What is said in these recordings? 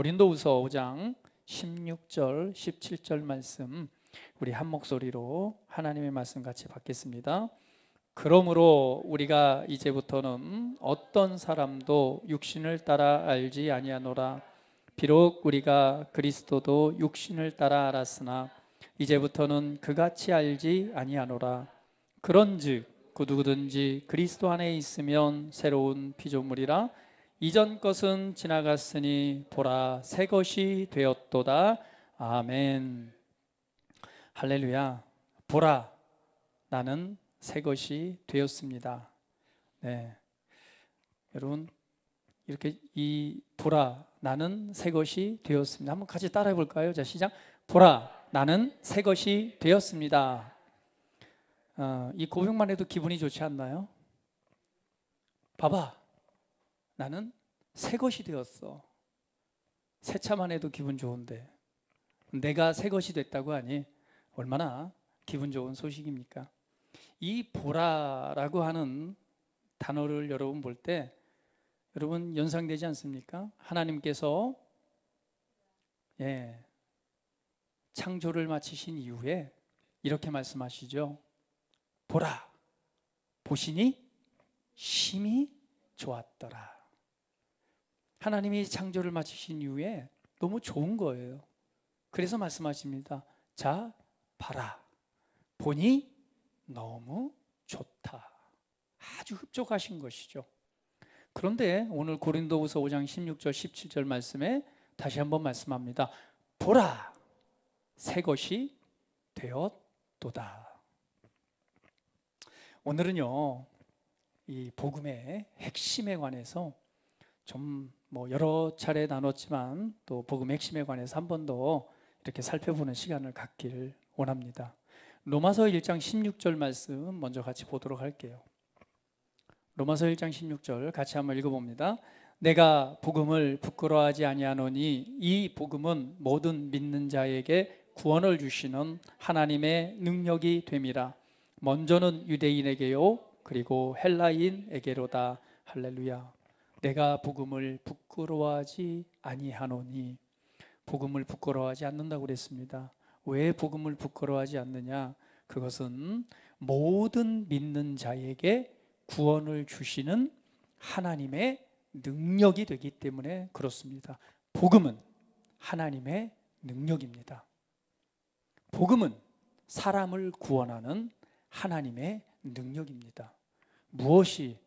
고린도후서 5장 16절, 17절 말씀 우리 한 목소리로 하나님의 말씀 같이 받겠습니다. 그러므로 우리가 이제부터는 어떤 사람도 육신을 따라 알지 아니하노라. 비록 우리가 그리스도도 육신을 따라 알았으나 이제부터는 그같이 알지 아니하노라. 그런즉 그 누구든지 그리스도 안에 있으면 새로운 피조물이라. 이전 것은 지나갔으니 보라 새 것이 되었도다. 아멘. 할렐루야. 보라 나는 새 것이 되었습니다. 네, 여러분 이렇게 이 보라 나는 새 것이 되었습니다. 한번 같이 따라해 볼까요? 자, 시작. 보라 나는 새 것이 되었습니다. 이 고백만 해도 기분이 좋지 않나요? 봐봐, 나는 새 것이 되었어. 세차만 해도 기분 좋은데 내가 새 것이 됐다고 하니 얼마나 기분 좋은 소식입니까? 이 보라라고 하는 단어를 여러분 볼 때 여러분 연상되지 않습니까? 하나님께서 창조를 마치신 이후에 이렇게 말씀하시죠. 보라, 보시니 심히 좋았더라. 하나님이 창조를 마치신 이후에 너무 좋은 거예요. 그래서 말씀하십니다. 자, 봐라, 보니 너무 좋다. 아주 흡족하신 것이죠. 그런데 오늘 고린도후서 5장 16절 17절 말씀에 다시 한번 말씀합니다. 보라, 새 것이 되었도다. 오늘은요, 이 복음의 핵심에 관해서 좀 여러 차례 나눴지만 또 복음의 핵심에 관해서 한 번 더 이렇게 살펴보는 시간을 갖기를 원합니다. 로마서 1장 16절 말씀 먼저 같이 보도록 할게요. 로마서 1장 16절 같이 한번 읽어봅니다. 내가 복음을 부끄러워하지 아니하노니 이 복음은 모든 믿는 자에게 구원을 주시는 하나님의 능력이 됨이라. 먼저는 유대인에게요 그리고 헬라인에게로다. 할렐루야. 내가 복음을 부끄러워하지 아니하노니, 복음을 부끄러워하지 않는다고 그랬습니다. 왜 복음을 부끄러워하지 않느냐? 그것은 모든 믿는 자에게 구원을 주시는 하나님의 능력이 되기 때문에 그렇습니다. 복음은 하나님의 능력입니다. 복음은 사람을 구원하는 하나님의 능력입니다. 무엇이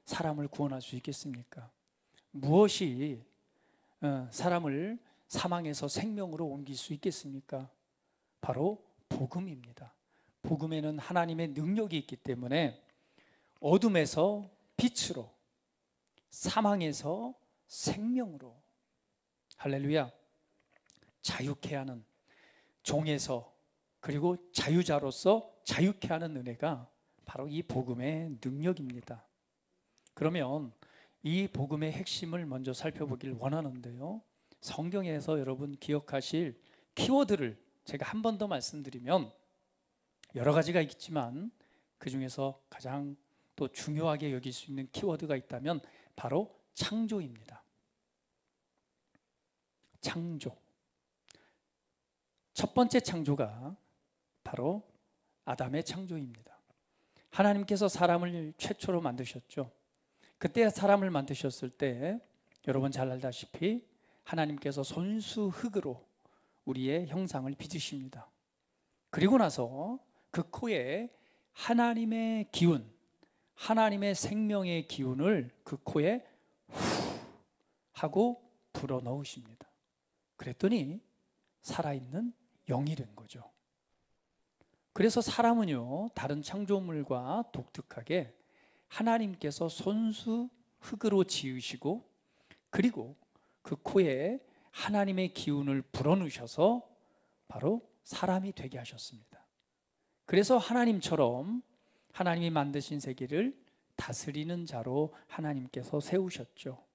사람을 구원할 수 있겠습니까? 무엇이 사람을 사망에서 생명으로 옮길 수 있겠습니까? 바로 복음입니다. 복음에는 하나님의 능력이 있기 때문에 어둠에서 빛으로, 사망에서 생명으로, 할렐루야, 자유케 하는, 종에서 그리고 자유자로서 자유케 하는 은혜가 바로 이 복음의 능력입니다. 그러면 이 복음의 핵심을 먼저 살펴보길 원하는데요, 성경에서 여러분 기억하실 키워드를 제가 한 번 더 말씀드리면, 여러 가지가 있지만 그 중에서 가장 또 중요하게 여길 수 있는 키워드가 있다면 바로 창조입니다. 창조. 첫 번째 창조가 바로 아담의 창조입니다. 하나님께서 사람을 최초로 만드셨죠. 그때 사람을 만드셨을 때 여러분 잘 알다시피 하나님께서 손수 흙으로 우리의 형상을 빚으십니다. 그리고 나서 그 코에 하나님의 기운, 하나님의 생명의 기운을 그 코에 후 하고 불어넣으십니다. 그랬더니 살아있는 영이 된 거죠. 그래서 사람은요, 다른 창조물과 독특하게 하나님께서 손수 흙으로 지으시고 그리고 그 코에 하나님의 기운을 불어넣으셔서 바로 사람이 되게 하셨습니다. 그래서 하나님처럼 하나님이 만드신 세계를 다스리는 자로 하나님께서 세우셨죠.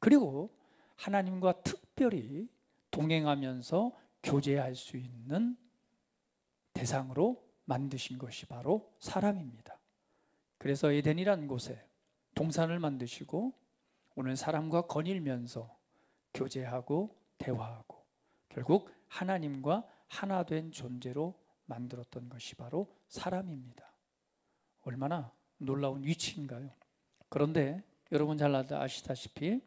그리고 하나님과 특별히 동행하면서 교제할 수 있는 대상으로 만드신 것이 바로 사람입니다. 그래서 에덴이라는 곳에 동산을 만드시고 오늘 사람과 거닐면서 교제하고 대화하고 결국 하나님과 하나 된 존재로 만들었던 것이 바로 사람입니다. 얼마나 놀라운 위치인가요? 그런데 여러분 잘 아시다시피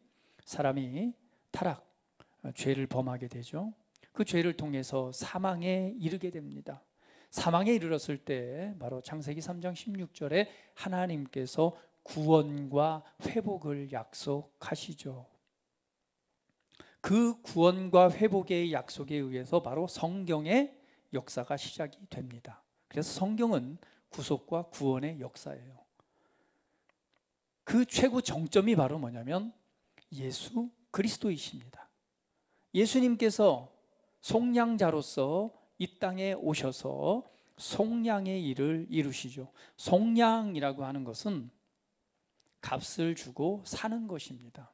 사람이 타락, 죄를 범하게 되죠. 그 죄를 통해서 사망에 이르게 됩니다. 사망에 이르렀을 때 바로 창세기 3장 16절에 하나님께서 구원과 회복을 약속하시죠. 그 구원과 회복의 약속에 의해서 바로 성경의 역사가 시작이 됩니다. 그래서 성경은 구속과 구원의 역사예요. 그 최고 정점이 바로 뭐냐면 예수 그리스도이십니다. 예수님께서 속량자로서 이 땅에 오셔서 속량의 일을 이루시죠. 속량이라고 하는 것은 값을 주고 사는 것입니다.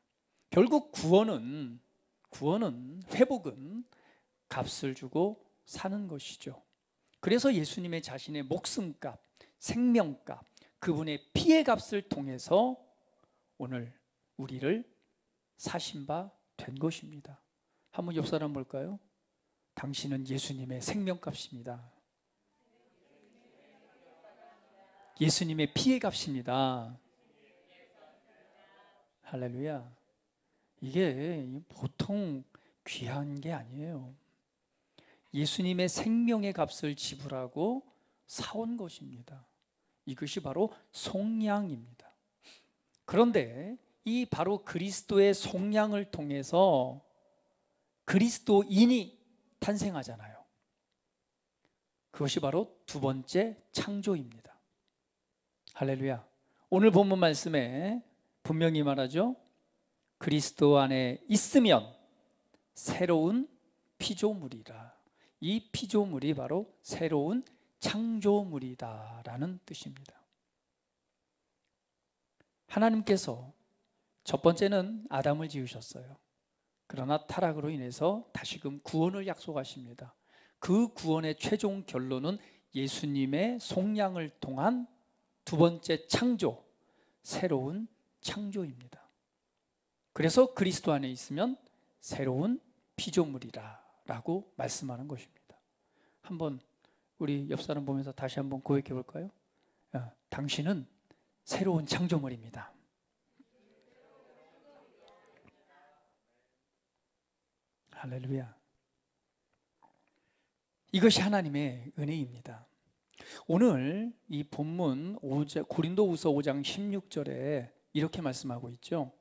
결국 구원은 회복은 값을 주고 사는 것이죠. 그래서 예수님의 자신의 목숨값, 생명값, 그분의 피의 값을 통해서 오늘 우리를 사신 바 된 것입니다. 한번 옆 사람 볼까요? 당신은 예수님의 생명값입니다. 예수님의 피의 값입니다. 할렐루야. 이게 보통 귀한 게 아니에요. 예수님의 생명의 값을 지불하고 사온 것입니다. 이것이 바로 속량입니다. 그런데 이 바로 그리스도의 속량을 통해서 그리스도인이 탄생하잖아요. 그것이 바로 두 번째 창조입니다. 할렐루야. 오늘 본문 말씀에 분명히 말하죠. 그리스도 안에 있으면 새로운 피조물이라. 이 피조물이 바로 새로운 창조물이다라는 뜻입니다. 하나님께서 첫 번째는 아담을 지으셨어요. 그러나 타락으로 인해서 다시금 구원을 약속하십니다. 그 구원의 최종 결론은 예수님의 속량을 통한 두 번째 창조, 새로운 창조입니다. 그래서 그리스도 안에 있으면 새로운 피조물이라 라고 말씀하는 것입니다. 한번 우리 옆 사람 보면서 다시 한번 고백해 볼까요? 당신은 새로운 창조물입니다. 할렐루야. 이것이 하나님의 은혜입니다. 오늘 이 본문 고린도후서 5장 16절에 이렇게 말씀하고 있죠.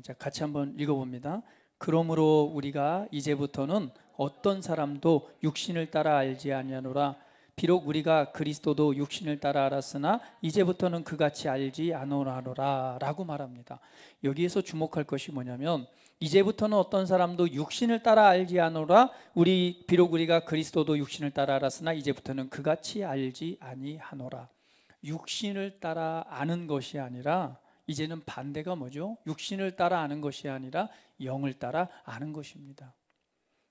자, 같이 한번 읽어봅니다. 그러므로 우리가 이제부터는 어떤 사람도 육신을 따라 알지 아니하노라. 비록 우리가 그리스도도 육신을 따라 알았으나 이제부터는 그같이 알지 아노라노라 라고 말합니다. 여기에서 주목할 것이 뭐냐면 이제부터는 어떤 사람도 육신을 따라 알지 아노라. 비록 우리가 그리스도도 육신을 따라 알았으나 이제부터는 그같이 알지 아니하노라. 육신을 따라 아는 것이 아니라 이제는 반대가 뭐죠? 육신을 따라 아는 것이 아니라 영을 따라 아는 것입니다.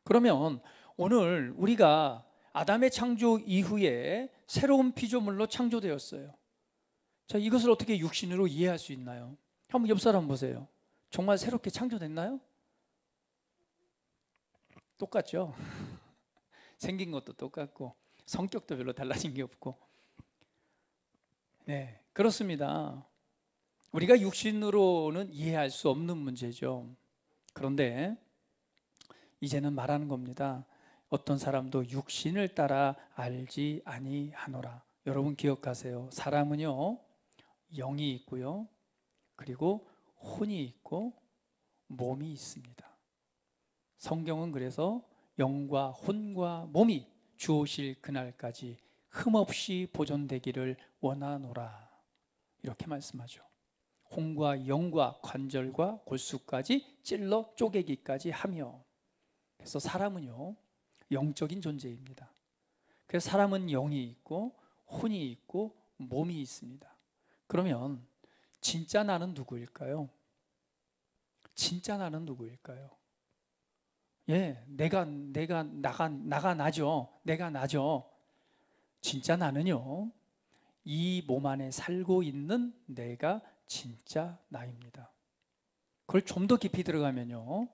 그러면 오늘 우리가 아담의 창조 이후에 새로운 피조물로 창조되었어요. 자, 이것을 어떻게 육신으로 이해할 수 있나요? 한번 옆 사람 보세요. 정말 새롭게 창조됐나요? 똑같죠? 생긴 것도 똑같고 성격도 별로 달라진 게 없고. 네, 그렇습니다. 우리가 육신으로는 이해할 수 없는 문제죠. 그런데 이제는 말하는 겁니다. 어떤 사람도 육신을 따라 알지 아니하노라. 여러분 기억하세요. 사람은요, 영이 있고요, 그리고 혼이 있고 몸이 있습니다. 성경은 그래서 영과 혼과 몸이 주 오실 그날까지 흠없이 보존되기를 원하노라 이렇게 말씀하죠. 혼과 영과 관절과 골수까지 찔러 쪼개기까지 하며. 그래서 사람은요, 영적인 존재입니다. 그래서 사람은 영이 있고 혼이 있고 몸이 있습니다. 그러면 진짜 나는 누구일까요? 진짜 나는 누구일까요? 예, 내가 나죠. 내가 나죠. 진짜 나는요, 이 몸 안에 살고 있는 내가 진짜 나입니다. 그걸 좀 더 깊이 들어가면요,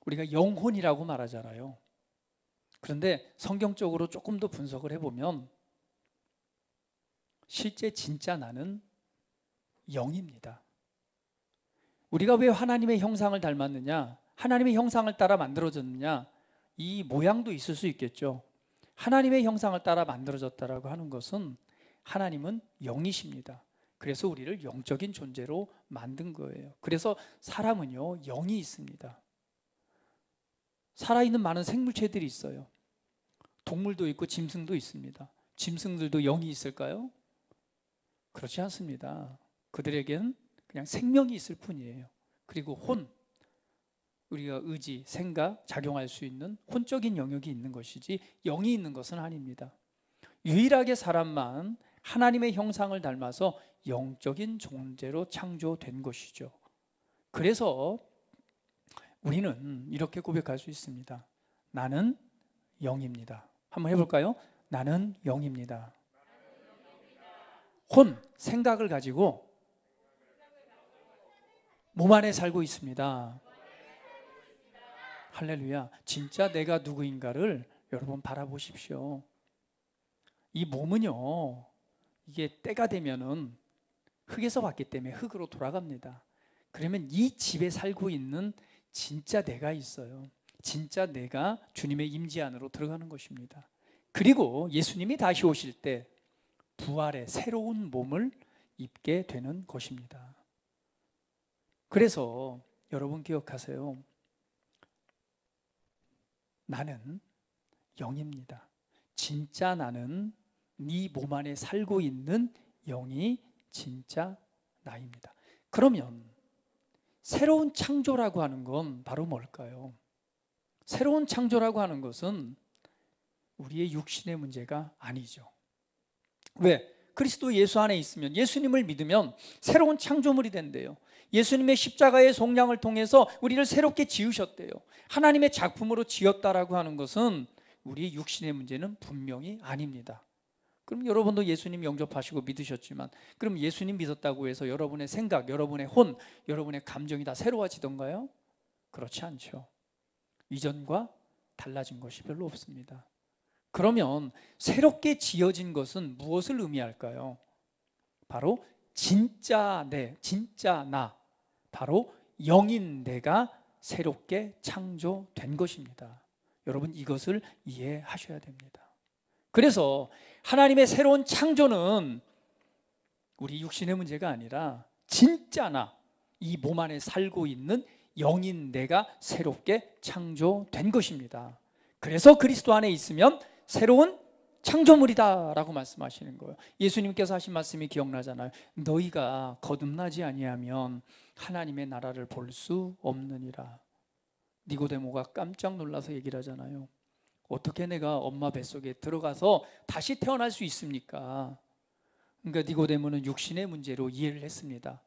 우리가 영혼이라고 말하잖아요. 그런데 성경적으로 조금 더 분석을 해보면 실제 진짜 나는 영입니다. 우리가 왜 하나님의 형상을 닮았느냐? 하나님의 형상을 따라 만들어졌느냐? 이 모양도 있을 수 있겠죠. 하나님의 형상을 따라 만들어졌다라고 하는 것은 하나님은 영이십니다. 그래서 우리를 영적인 존재로 만든 거예요. 그래서 사람은요, 영이 있습니다. 살아있는 많은 생물체들이 있어요. 동물도 있고 짐승도 있습니다. 짐승들도 영이 있을까요? 그렇지 않습니다. 그들에겐 그냥 생명이 있을 뿐이에요. 그리고 혼, 우리가 의지, 생각, 작용할 수 있는 혼적인 영역이 있는 것이지 영이 있는 것은 아닙니다. 유일하게 사람만 하나님의 형상을 닮아서 영적인 존재로 창조된 것이죠. 그래서 우리는 이렇게 고백할 수 있습니다. 나는 영입니다. 한번 해볼까요? 나는 영입니다. 혼, 생각을 가지고 몸 안에 살고 있습니다. 할렐루야. 진짜 내가 누구인가를 여러분 바라보십시오. 이 몸은요, 이게 때가 되면은 흙에서 왔기 때문에 흙으로 돌아갑니다. 그러면 이 집에 살고 있는 진짜 내가 있어요. 진짜 내가 주님의 임재 안으로 들어가는 것입니다. 그리고 예수님이 다시 오실 때 부활의 새로운 몸을 입게 되는 것입니다. 그래서 여러분 기억하세요. 나는 영입니다. 진짜 나는 네 몸 안에 살고 있는 영이 진짜 나입니다. 그러면 새로운 창조라고 하는 건 바로 뭘까요? 새로운 창조라고 하는 것은 우리의 육신의 문제가 아니죠. 왜? 그리스도 예수 안에 있으면, 예수님을 믿으면 새로운 창조물이 된대요. 예수님의 십자가의 속량을 통해서 우리를 새롭게 지으셨대요. 하나님의 작품으로 지었다라고 하는 것은 우리의 육신의 문제는 분명히 아닙니다. 그럼 여러분도 예수님 영접하시고 믿으셨지만, 그럼 예수님 믿었다고 해서 여러분의 생각, 여러분의 혼, 여러분의 감정이 다 새로워지던가요? 그렇지 않죠. 이전과 달라진 것이 별로 없습니다. 그러면 새롭게 지어진 것은 무엇을 의미할까요? 바로 진짜 내, 진짜 나, 바로 영인 내가 새롭게 창조된 것입니다. 여러분 이것을 이해하셔야 됩니다. 그래서 하나님의 새로운 창조는 우리 육신의 문제가 아니라 진짜 나, 이 몸 안에 살고 있는 영인 내가 새롭게 창조된 것입니다. 그래서 그리스도 안에 있으면 새로운 창조물이다라고 말씀하시는 거예요. 예수님께서 하신 말씀이 기억나잖아요. 너희가 거듭나지 아니하면 하나님의 나라를 볼 수 없느니라. 니고데모가 깜짝 놀라서 얘기를 하잖아요. 어떻게 내가 엄마 뱃속에 들어가서 다시 태어날 수 있습니까? 그러니까 니고데모는 육신의 문제로 이해를 했습니다.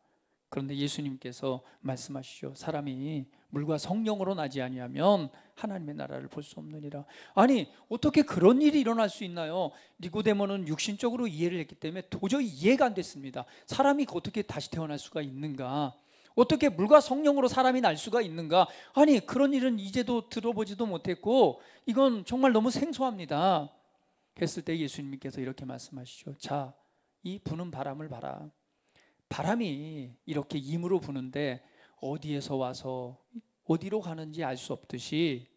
그런데 예수님께서 말씀하시죠. 사람이 물과 성령으로 나지 아니하면 하나님의 나라를 볼 수 없느니라. 아니 어떻게 그런 일이 일어날 수 있나요? 니고데모는 육신적으로 이해를 했기 때문에 도저히 이해가 안 됐습니다. 사람이 어떻게 다시 태어날 수가 있는가? 어떻게 물과 성령으로 사람이 날 수가 있는가? 아니 그런 일은 이제도 들어보지도 못했고 이건 정말 너무 생소합니다. 했을 때 예수님께서 이렇게 말씀하시죠. 자, 이 부는 바람을 봐라. 바람이 이렇게 임으로 부는데 어디에서 와서 어디로 가는지 알 수 없듯이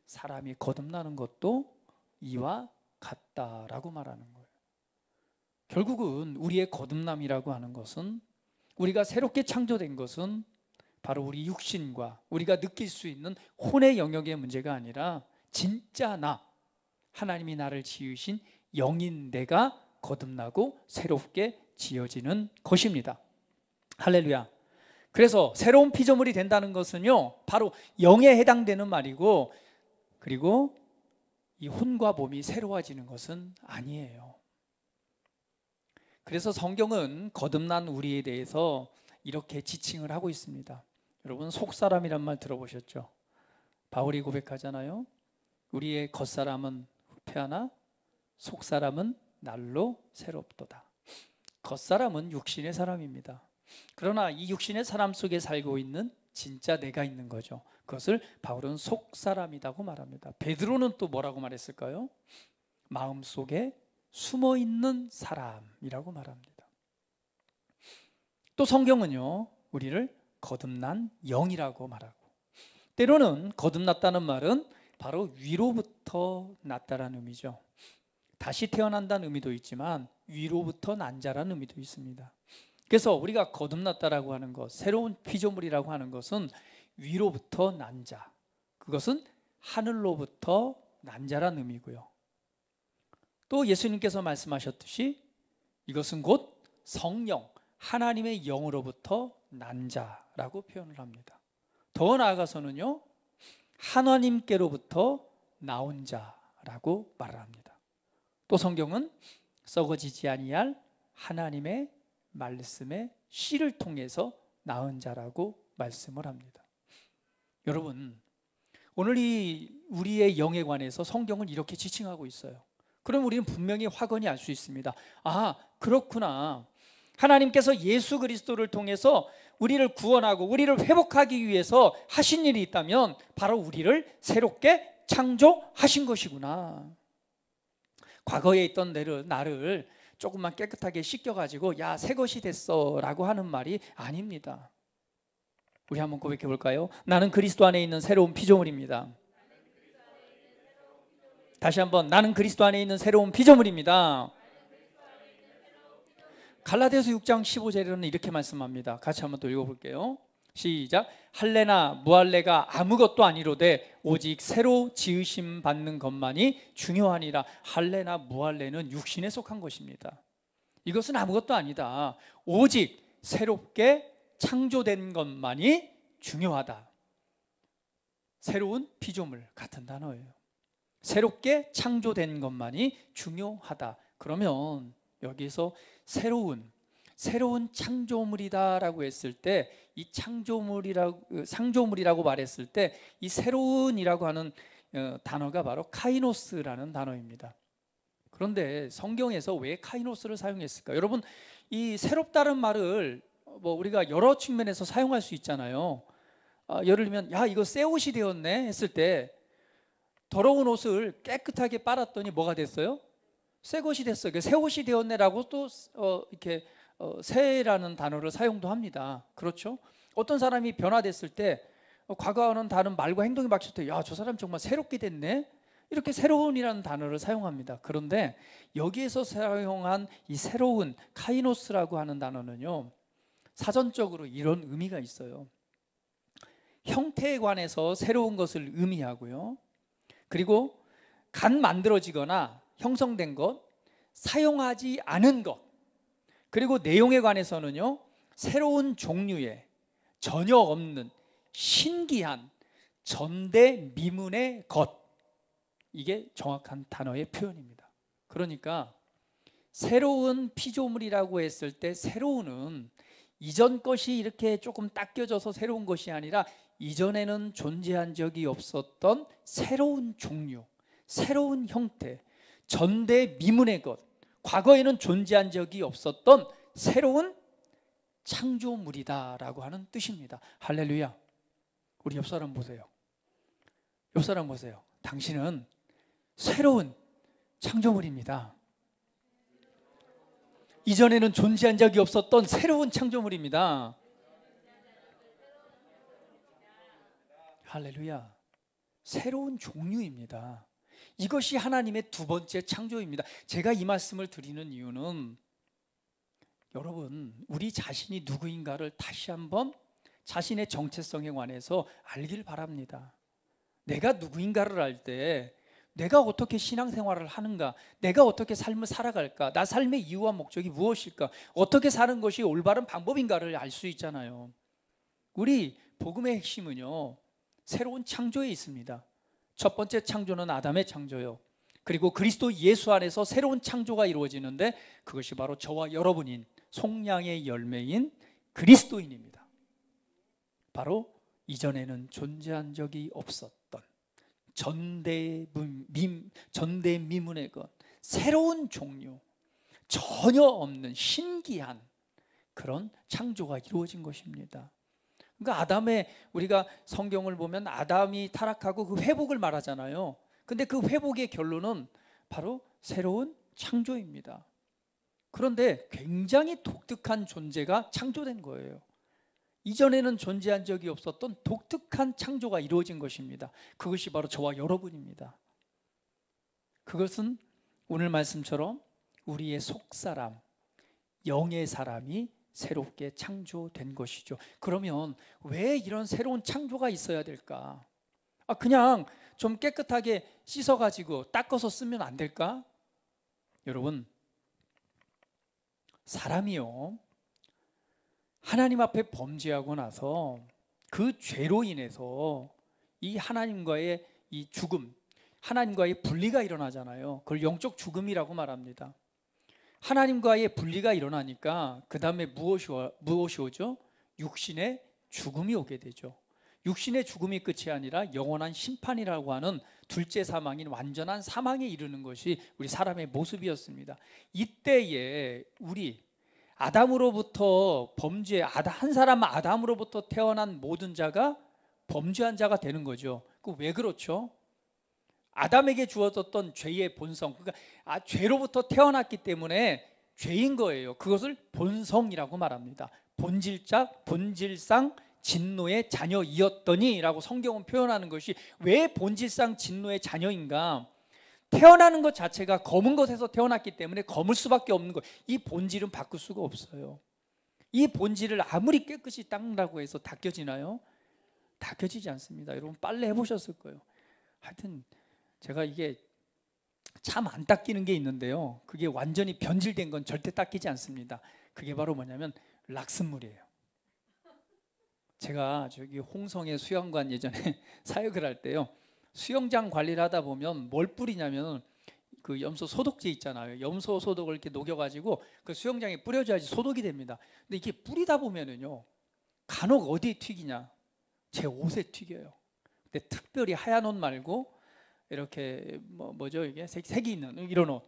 사람이 거듭나는 것도 이와 같다라고 말하는 거예요. 결국은 우리의 거듭남이라고 하는 것은, 우리가 새롭게 창조된 것은 바로 우리 육신과 우리가 느낄 수 있는 혼의 영역의 문제가 아니라 진짜 나, 하나님이 나를 지으신 영인 내가 거듭나고 새롭게 지어지는 것입니다. 할렐루야. 그래서 새로운 피조물이 된다는 것은요, 바로 영에 해당되는 말이고, 그리고 이 혼과 몸이 새로워지는 것은 아니에요. 그래서 성경은 거듭난 우리에 대해서 이렇게 지칭을 하고 있습니다. 여러분 속사람이란 말 들어보셨죠? 바울이 고백하잖아요. 우리의 겉사람은 후패하나 속사람은 날로 새롭도다. 겉사람은 육신의 사람입니다. 그러나 이 육신의 사람 속에 살고 있는 진짜 내가 있는 거죠. 그것을 바울은 속사람이라고 말합니다. 베드로는 또 뭐라고 말했을까요? 마음속에 숨어있는 사람이라고 말합니다. 또 성경은요, 우리를 거듭난 영이라고 말하고, 때로는 거듭났다는 말은 바로 위로부터 났다라는 의미죠. 다시 태어난다는 의미도 있지만 위로부터 난 자라는 의미도 있습니다. 그래서 우리가 거듭났다라고 하는 것, 새로운 피조물이라고 하는 것은 위로부터 난 자, 그것은 하늘로부터 난 자라는 의미고요. 또 예수님께서 말씀하셨듯이 이것은 곧 성령, 하나님의 영으로부터 난 자라고 표현을 합니다. 더 나아가서는요, 하나님께로부터 나온 자라고 말을 합니다. 또 성경은 썩어지지 아니할 하나님의 말씀의 씨를 통해서 낳은 자라고 말씀을 합니다. 여러분, 오늘 우리의 영에 관해서 성경은 이렇게 지칭하고 있어요. 그럼 우리는 분명히 확언이 알 수 있습니다. 아, 그렇구나. 하나님께서 예수 그리스도를 통해서 우리를 구원하고 우리를 회복하기 위해서 하신 일이 있다면 바로 우리를 새롭게 창조하신 것이구나. 과거에 있던 나를 조금만 깨끗하게 씻겨가지고 야, 새 것이 됐어 라고 하는 말이 아닙니다. 우리 한번 고백해 볼까요? 나는 그리스도 안에 있는 새로운 피조물입니다. 다시 한번, 나는 그리스도 안에 있는 새로운 피조물입니다. 갈라디아서 6장 15절에는 이렇게 말씀합니다. 같이 한번 또 읽어볼게요. 시작. 할례나 무할례가 아무것도 아니로되 오직 새로 지으심 받는 것만이 중요하니라. 할례나 무할례는 육신에 속한 것입니다. 이것은 아무것도 아니다. 오직 새롭게 창조된 것만이 중요하다. 새로운 피조물 같은 단어예요. 새롭게 창조된 것만이 중요하다. 그러면 여기서 새로운 창조물이다라고 했을 때, 이 창조물이라고 말했을 때 이 새로운이라고 하는 단어가 바로 카이노스라는 단어입니다. 그런데 성경에서 왜 카이노스를 사용했을까? 여러분, 이 새롭다는 말을 우리가 여러 측면에서 사용할 수 있잖아요. 예를 들면 야, 이거 새 옷이 되었네 했을 때 더러운 옷을 깨끗하게 빨았더니 뭐가 됐어요? 새 것이 됐어요. 새 옷이 되었네라고 또 이렇게 새라는 단어를 사용도 합니다. 그렇죠? 어떤 사람이 변화됐을 때 과거와는 다른 말과 행동이 바뀔 때 야, 저 사람 정말 새롭게 됐네? 이렇게 새로운이라는 단어를 사용합니다. 그런데 여기에서 사용한 이 새로운 카이노스라고 하는 단어는요, 사전적으로 이런 의미가 있어요. 형태에 관해서 새로운 것을 의미하고요, 그리고 갓 만들어지거나 형성된 것, 사용하지 않은 것, 그리고 내용에 관해서는요, 새로운 종류의 전혀 없는 신기한 전대미문의 것, 이게 정확한 단어의 표현입니다. 그러니까 새로운 피조물이라고 했을 때 새로운은 이전 것이 이렇게 조금 닦여져서 새로운 것이 아니라 이전에는 존재한 적이 없었던 새로운 종류, 새로운 형태, 전대미문의 것, 과거에는 존재한 적이 없었던 새로운 창조물이다라고 하는 뜻입니다. 할렐루야. 우리 옆 사람 보세요. 옆 사람 보세요. 당신은 새로운 창조물입니다. 이전에는 존재한 적이 없었던 새로운 창조물입니다. 할렐루야. 새로운 종류입니다. 이것이 하나님의 두 번째 창조입니다. 제가 이 말씀을 드리는 이유는 여러분, 우리 자신이 누구인가를 다시 한번 자신의 정체성에 관해서 알길 바랍니다. 내가 누구인가를 알 때 내가 어떻게 신앙생활을 하는가, 내가 어떻게 삶을 살아갈까, 나 삶의 이유와 목적이 무엇일까, 어떻게 사는 것이 올바른 방법인가를 알 수 있잖아요. 우리 복음의 핵심은요, 새로운 창조에 있습니다. 첫 번째 창조는 아담의 창조요, 그리고 그리스도 예수 안에서 새로운 창조가 이루어지는데 그것이 바로 저와 여러분인 속량의 열매인 그리스도인입니다. 바로 이전에는 존재한 적이 없었던 전대미문의 것, 새로운 종류, 전혀 없는 신기한 그런 창조가 이루어진 것입니다. 그러니까 아담의, 우리가 성경을 보면 아담이 타락하고 그 회복을 말하잖아요. 근데 그 회복의 결론은 바로 새로운 창조입니다. 그런데 굉장히 독특한 존재가 창조된 거예요. 이전에는 존재한 적이 없었던 독특한 창조가 이루어진 것입니다. 그것이 바로 저와 여러분입니다. 그것은 오늘 말씀처럼 우리의 속사람, 영의 사람이 새롭게 창조된 것이죠. 그러면 왜 이런 새로운 창조가 있어야 될까? 그냥 좀 깨끗하게 씻어가지고 닦아서 쓰면 안 될까? 여러분, 사람이요, 하나님 앞에 범죄하고 나서 그 죄로 인해서 이 하나님과의 이 죽음, 하나님과의 분리가 일어나잖아요. 그걸 영적 죽음이라고 말합니다. 하나님과의 분리가 일어나니까 그 다음에 무엇이 오죠? 육신의 죽음이 오게 되죠. 육신의 죽음이 끝이 아니라 영원한 심판이라고 하는 둘째 사망인 완전한 사망에 이르는 것이 우리 사람의 모습이었습니다. 이때에 우리 아담으로부터 한 사람 아담으로부터 태어난 모든 자가 범죄한 자가 되는 거죠. 왜 그렇죠? 아담에게 주어졌던 죄의 본성, 그러니까 죄로부터 태어났기 때문에 죄인 거예요. 그것을 본성이라고 말합니다. 본질상 진노의 자녀이었더니 라고 성경은 표현하는 것이 왜 본질상 진노의 자녀인가? 태어나는 것 자체가 검은 것에서 태어났기 때문에 검을 수밖에 없는 것. 이 본질은 바꿀 수가 없어요. 이 본질을 아무리 깨끗이 닦는다고 해서 닦여지나요? 닦여지지 않습니다. 여러분 빨래 해보셨을 거예요. 하여튼 제가 이게 참 안 닦이는 게 있는데요, 그게 완전히 변질된 건 절대 닦이지 않습니다. 그게 바로 뭐냐면 락슨물이에요. 제가 저기 홍성의 수영관 예전에 사역을 할 때요, 수영장 관리를 하다 보면 뭘 뿌리냐면 그 염소 소독제 있잖아요. 염소 소독을 이렇게 녹여가지고 그 수영장에 뿌려줘야지 소독이 됩니다. 근데 이게 뿌리다 보면은요, 간혹 어디에 튀기냐? 제 옷에 튀겨요. 근데 특별히 하얀 옷 말고 이렇게 뭐죠 이게 색이 있는 이런 옷,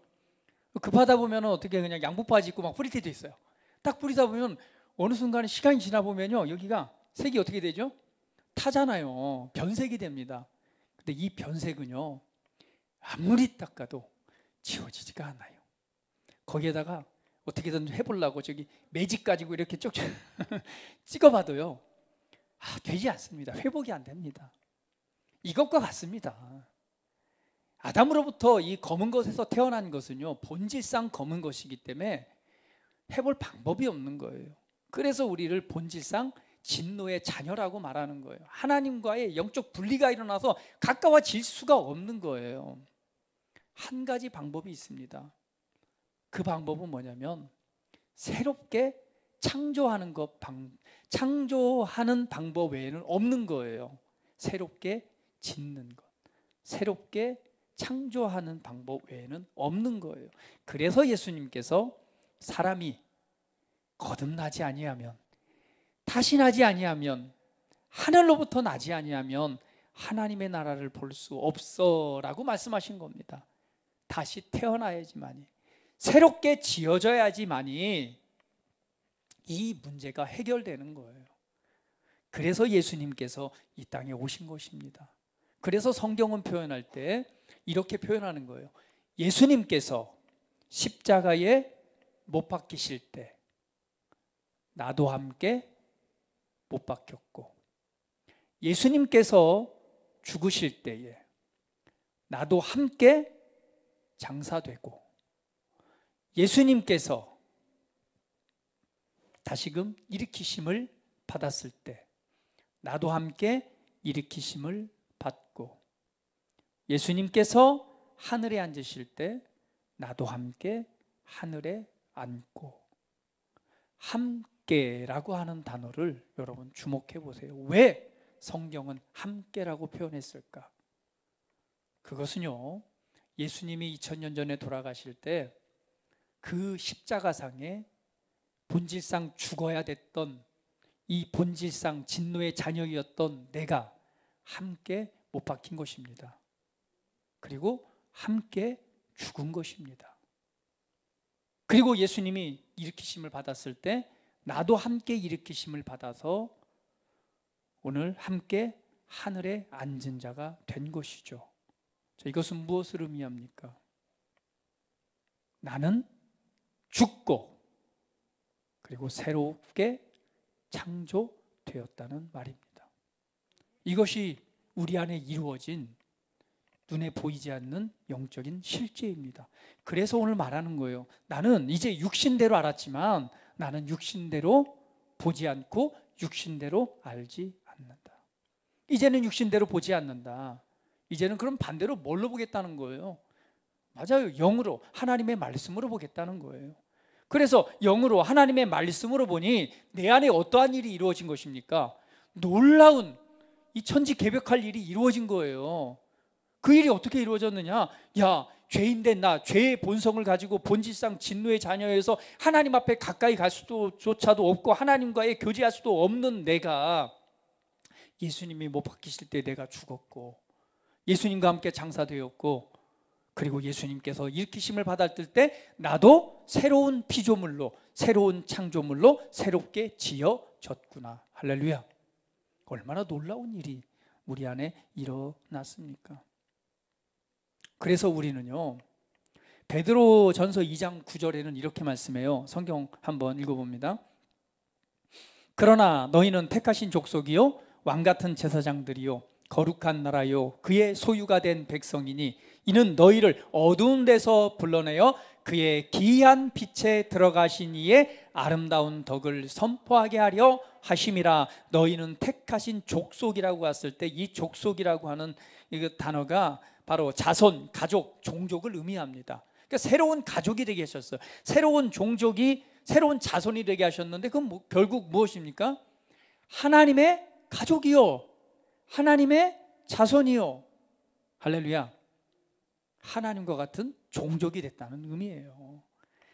급하다 보면 어떻게 그냥 양복 바지 입고 막 뿌릴 때도 있어요. 딱 뿌리다 보면 어느 순간에 시간이 지나 보면요, 여기가 색이 어떻게 되죠? 타잖아요. 변색이 됩니다. 근데 이 변색은요, 아무리 닦아도 지워지지가 않아요. 거기에다가 어떻게든 해보려고 저기 매직 가지고 이렇게 쭉 찍어봐도요, 되지 않습니다. 회복이 안 됩니다. 이것과 같습니다. 아담으로부터 이 검은 것에서 태어난 것은요, 본질상 검은 것이기 때문에 해볼 방법이 없는 거예요. 그래서 우리를 본질상 진노의 자녀라고 말하는 거예요. 하나님과의 영적 분리가 일어나서 가까워질 수가 없는 거예요. 한 가지 방법이 있습니다. 그 방법은 뭐냐면 새롭게 창조하는 방법 외에는 없는 거예요. 새롭게 짓는 것, 새롭게 창조하는 방법 외에는 없는 거예요. 그래서 예수님께서 사람이 거듭나지 아니하면, 다시 나지 아니하면, 하늘로부터 나지 아니하면 하나님의 나라를 볼 수 없어라고 말씀하신 겁니다. 다시 태어나야지만이, 새롭게 지어져야지만이 이 문제가 해결되는 거예요. 그래서 예수님께서 이 땅에 오신 것입니다. 그래서 성경은 표현할 때 이렇게 표현하는 거예요. 예수님께서 십자가에 못 박히실 때 나도 함께 못 박혔고, 예수님께서 죽으실 때에 나도 함께 장사되고, 예수님께서 다시금 일으키심을 받았을 때 나도 함께 일으키심을 받고, 예수님께서 하늘에 앉으실 때 나도 함께 하늘에 앉고. 함께라고 하는 단어를 여러분 주목해 보세요. 왜 성경은 함께라고 표현했을까? 그것은요, 예수님이 2000년 전에 돌아가실 때 그 십자가상에 본질상 죽어야 됐던, 이 본질상 진노의 자녀이었던 내가 함께 못 박힌 것입니다. 그리고 함께 죽은 것입니다. 그리고 예수님이 일으키심을 받았을 때 나도 함께 일으키심을 받아서 오늘 함께 하늘에 앉은 자가 된 것이죠. 자, 이것은 무엇을 의미합니까? 나는 죽고 그리고 새롭게 창조되었다는 말입니다. 이것이 우리 안에 이루어진 눈에 보이지 않는 영적인 실제입니다. 그래서 오늘 말하는 거예요. 나는 이제 육신대로 알았지만 나는 육신대로 보지 않고 육신대로 알지 않는다. 이제는 육신대로 보지 않는다. 이제는 그럼 반대로 뭘로 보겠다는 거예요? 맞아요. 영으로, 하나님의 말씀으로 보겠다는 거예요. 그래서 영으로, 하나님의 말씀으로 보니 내 안에 어떠한 일이 이루어진 것입니까? 놀라운 이 천지개벽할 일이 이루어진 거예요. 그 일이 어떻게 이루어졌느냐? 야, 죄인된 나, 죄의 본성을 가지고 본질상 진노의 자녀여서 하나님 앞에 가까이 갈 수조차도 없고 하나님과의 교제할 수도 없는 내가 예수님이 못 박히실 때 내가 죽었고 예수님과 함께 장사되었고 그리고 예수님께서 일으키심을 받았을 때 나도 새로운 피조물로, 새로운 창조물로 새롭게 지어졌구나. 할렐루야. 얼마나 놀라운 일이 우리 안에 일어났습니까? 그래서 우리는요, 베드로 전서 2장 9절에는 이렇게 말씀해요. 성경 한번 읽어봅니다. 그러나 너희는 택하신 족속이요 왕같은 제사장들이요 거룩한 나라요 그의 소유가 된 백성이니 이는 너희를 어두운 데서 불러내어 그의 기이한 빛에 들어가신 이의 아름다운 덕을 선포하게 하려 하심이라. 너희는 택하신 족속이라고 했을 때 이 족속이라고 하는 이 단어가 바로 자손, 가족, 종족을 의미합니다. 그러니까 새로운 가족이 되게 하셨어요. 새로운 종족이, 새로운 자손이 되게 하셨는데 그건 결국 무엇입니까? 하나님의 가족이요, 하나님의 자손이요. 할렐루야. 하나님과 같은 종족이 됐다는 의미예요.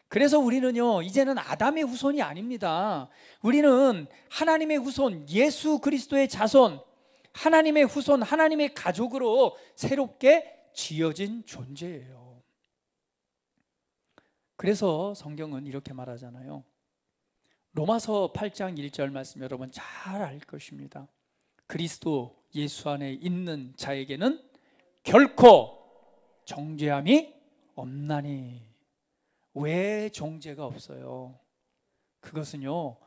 그래서 우리는요, 이제는 아담의 후손이 아닙니다. 우리는 하나님의 후손, 예수 그리스도의 자손, 하나님의 후손, 하나님의 가족으로 새롭게 지어진 존재예요. 그래서 성경은 이렇게 말하잖아요. 로마서 8장 1절 말씀 여러분 잘 알 것입니다. 그리스도 예수 안에 있는 자에게는 결코 정죄함이 없나니. 왜 정죄가 없어요? 그것은요,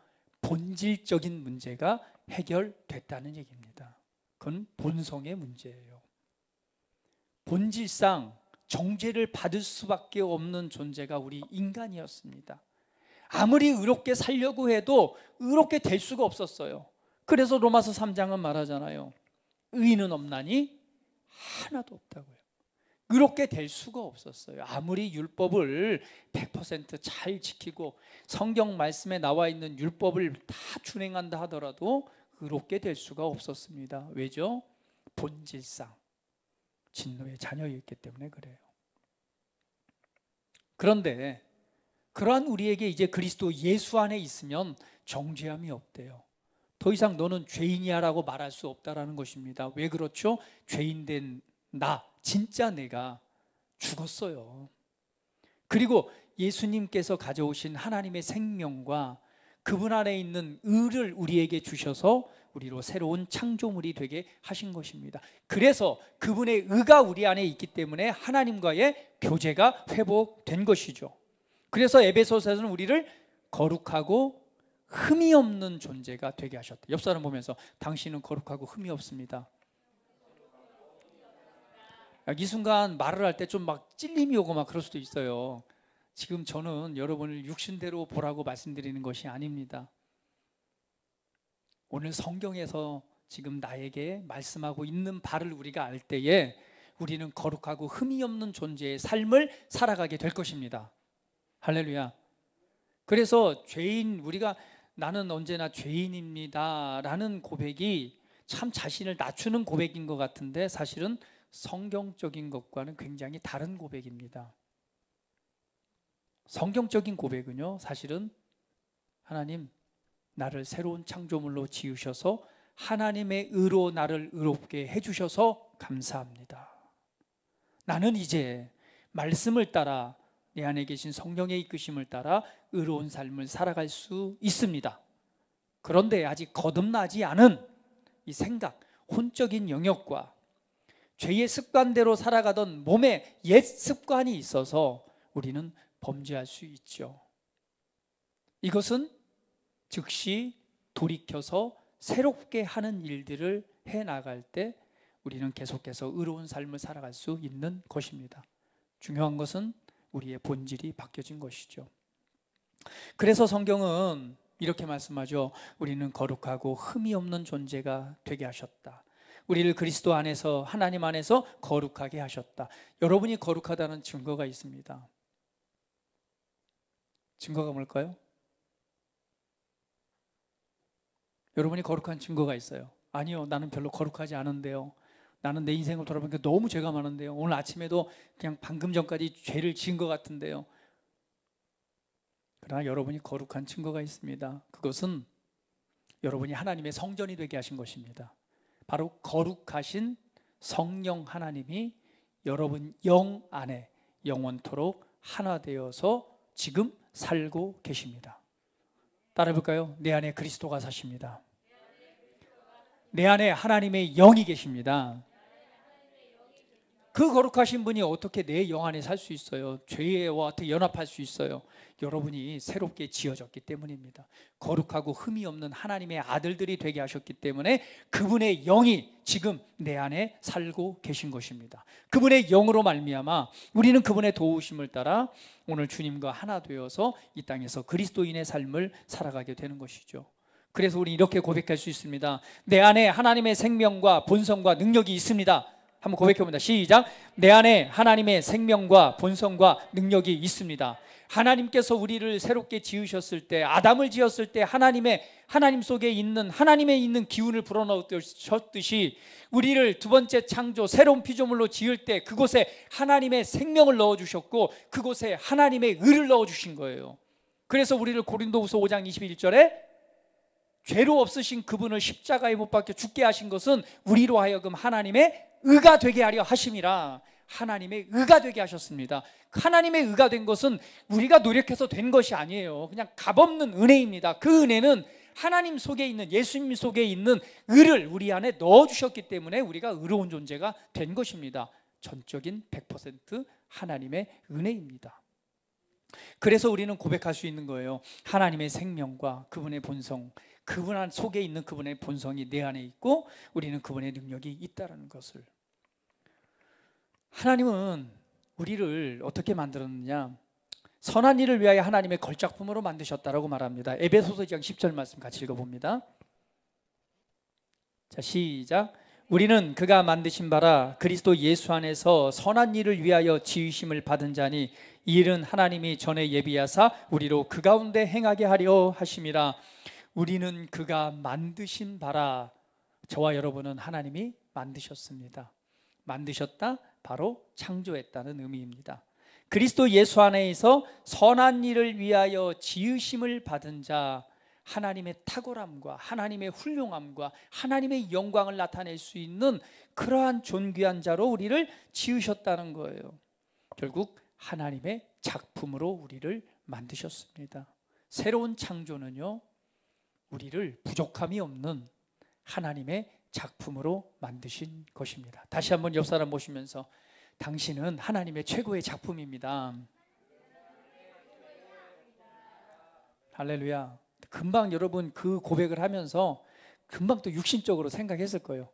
본질적인 문제가 해결됐다는 얘기입니다. 그건 본성의 문제예요. 본질상 정죄를 받을 수밖에 없는 존재가 우리 인간이었습니다. 아무리 의롭게 살려고 해도 의롭게 될 수가 없었어요. 그래서 로마서 3장은 말하잖아요. 의인은 없나니 하나도 없다고요. 의롭게 될 수가 없었어요. 아무리 율법을 100% 잘 지키고 성경 말씀에 나와 있는 율법을 다 준행한다 하더라도 의롭게 될 수가 없었습니다. 왜죠? 본질상 진노의 자녀였기 때문에 그래요. 그런데 그러한 우리에게 이제 그리스도 예수 안에 있으면 정죄함이 없대요. 더 이상 너는 죄인이야 라고 말할 수 없다라는 것입니다. 왜 그렇죠? 죄인된 나, 진짜 내가 죽었어요. 그리고 예수님께서 가져오신 하나님의 생명과 그분 안에 있는 의를 우리에게 주셔서 우리로 새로운 창조물이 되게 하신 것입니다. 그래서 그분의 의가 우리 안에 있기 때문에 하나님과의 교제가 회복된 것이죠. 그래서 에베소서에서는 우리를 거룩하고 흠이 없는 존재가 되게 하셨다. 옆 사람 보면서 당신은 거룩하고 흠이 없습니다. 이 순간 말을 할 때 좀 막 찔림이 오고 막 그럴 수도 있어요. 지금 저는 여러분을 육신대로 보라고 말씀드리는 것이 아닙니다. 오늘 성경에서 지금 나에게 말씀하고 있는 바를 우리가 알 때에 우리는 거룩하고 흠이 없는 존재의 삶을 살아가게 될 것입니다. 할렐루야. 그래서 죄인, 우리가 나는 언제나 죄인입니다 라는 고백이 참 자신을 낮추는 고백인 것 같은데 사실은 성경적인 것과는 굉장히 다른 고백입니다. 성경적인 고백은요, 사실은 하나님, 나를 새로운 창조물로 지으셔서 하나님의 의로 나를 의롭게 해주셔서 감사합니다. 나는 이제 말씀을 따라 내 안에 계신 성령의 이끄심을 따라 의로운 삶을 살아갈 수 있습니다. 그런데 아직 거듭나지 않은 이 생각, 혼적인 영역과 죄의 습관대로 살아가던 몸의 옛 습관이 있어서 우리는 범죄할 수 있죠. 이것은 즉시 돌이켜서 새롭게 하는 일들을 해나갈 때 우리는 계속해서 의로운 삶을 살아갈 수 있는 것입니다. 중요한 것은 우리의 본질이 바뀌어진 것이죠. 그래서 성경은 이렇게 말씀하죠. 우리는 거룩하고 흠이 없는 존재가 되게 하셨다. 우리를 그리스도 안에서, 하나님 안에서 거룩하게 하셨다. 여러분이 거룩하다는 증거가 있습니다. 증거가 뭘까요? 여러분이 거룩한 증거가 있어요. 아니요, 나는 별로 거룩하지 않은데요. 나는 내 인생을 돌아보니까 너무 죄가 많은데요. 오늘 아침에도 그냥 방금 전까지 죄를 지은 것 같은데요. 그러나 여러분이 거룩한 증거가 있습니다. 그것은 여러분이 하나님의 성전이 되게 하신 것입니다. 바로 거룩하신 성령 하나님이 여러분 영 안에 영원토록 하나 되어서 지금 살고 계십니다. 따라해볼까요? 내 안에 그리스도가 사십니다. 내 안에 하나님의 영이 계십니다. 그 거룩하신 분이 어떻게 내 영 안에 살 수 있어요? 죄와 어떻게 연합할 수 있어요? 여러분이 새롭게 지어졌기 때문입니다. 거룩하고 흠이 없는 하나님의 아들들이 되게 하셨기 때문에 그분의 영이 지금 내 안에 살고 계신 것입니다. 그분의 영으로 말미암아 우리는 그분의 도우심을 따라 오늘 주님과 하나 되어서 이 땅에서 그리스도인의 삶을 살아가게 되는 것이죠. 그래서 우리 이렇게 고백할 수 있습니다. 내 안에 하나님의 생명과 본성과 능력이 있습니다. 한번 고백해봅니다. 시작. 내 안에 하나님의 생명과 본성과 능력이 있습니다. 하나님께서 우리를 새롭게 지으셨을 때, 아담을 지었을 때 하나님 속에 있는 하나님의 있는 기운을 불어넣으셨듯이 우리를 두 번째 창조 새로운 피조물로 지을 때 그곳에 하나님의 생명을 넣어주셨고 그곳에 하나님의 의를 넣어주신 거예요. 그래서 우리를 고린도후서 5장 21절에 죄로 없으신 그분을 십자가에 못 박혀 죽게 하신 것은 우리로 하여금 하나님의 의가 되게 하려 하심이라. 하나님의 의가 되게 하셨습니다. 하나님의 의가 된 것은 우리가 노력해서 된 것이 아니에요. 그냥 값없는 은혜입니다. 그 은혜는 하나님 속에 있는, 예수님 속에 있는 의를 우리 안에 넣어주셨기 때문에 우리가 의로운 존재가 된 것입니다. 전적인 100% 하나님의 은혜입니다. 그래서 우리는 고백할 수 있는 거예요. 하나님의 생명과 그분의 본성, 그분 안 속에 있는 그분의 본성이 내 안에 있고 우리는 그분의 능력이 있다는 것을. 하나님은 우리를 어떻게 만들었느냐? 선한 일을 위하여 하나님의 걸작품으로 만드셨다라고 말합니다. 에베소서 2장 10절 말씀 같이 읽어봅니다. 자, 시작. 우리는 그가 만드신 바라 그리스도 예수 안에서 선한 일을 위하여 지으심을 받은 자니 이 일은 하나님이 전에 예비하사 우리로 그 가운데 행하게 하려 하심이라. 우리는 그가 만드신 바라. 저와 여러분은 하나님이 만드셨습니다. 만드셨다, 바로 창조했다는 의미입니다. 그리스도 예수 안에서 선한 일을 위하여 지으심을 받은 자, 하나님의 탁월함과 하나님의 훌륭함과 하나님의 영광을 나타낼 수 있는 그러한 존귀한 자로 우리를 지으셨다는 거예요. 결국 하나님의 작품으로 우리를 만드셨습니다. 새로운 창조는요, 우리를 부족함이 없는 하나님의 작품으로 만드신 것입니다. 다시 한번 옆 사람 보시면서 당신은 하나님의 최고의 작품입니다. 할렐루야. 금방 여러분 그 고백을 하면서 금방 또 육신적으로 생각했을 거예요.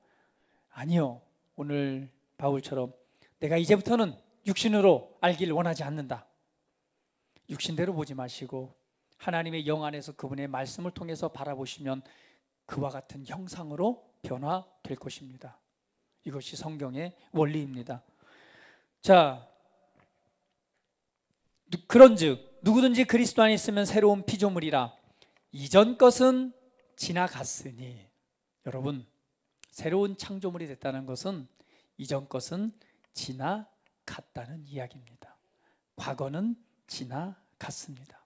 아니요, 오늘 바울처럼 내가 이제부터는 육신으로 알기를 원하지 않는다. 육신대로 보지 마시고 하나님의 영 안에서 그분의 말씀을 통해서 바라보시면 그와 같은 형상으로 변화될 것입니다. 이것이 성경의 원리입니다. 자, 그런즉 누구든지 그리스도 안에 있으면 새로운 피조물이라. 이전 것은 지나갔으니. 여러분, 새로운 창조물이 됐다는 것은 이전 것은 지나갔다는 이야기입니다. 과거는 지나갔습니다.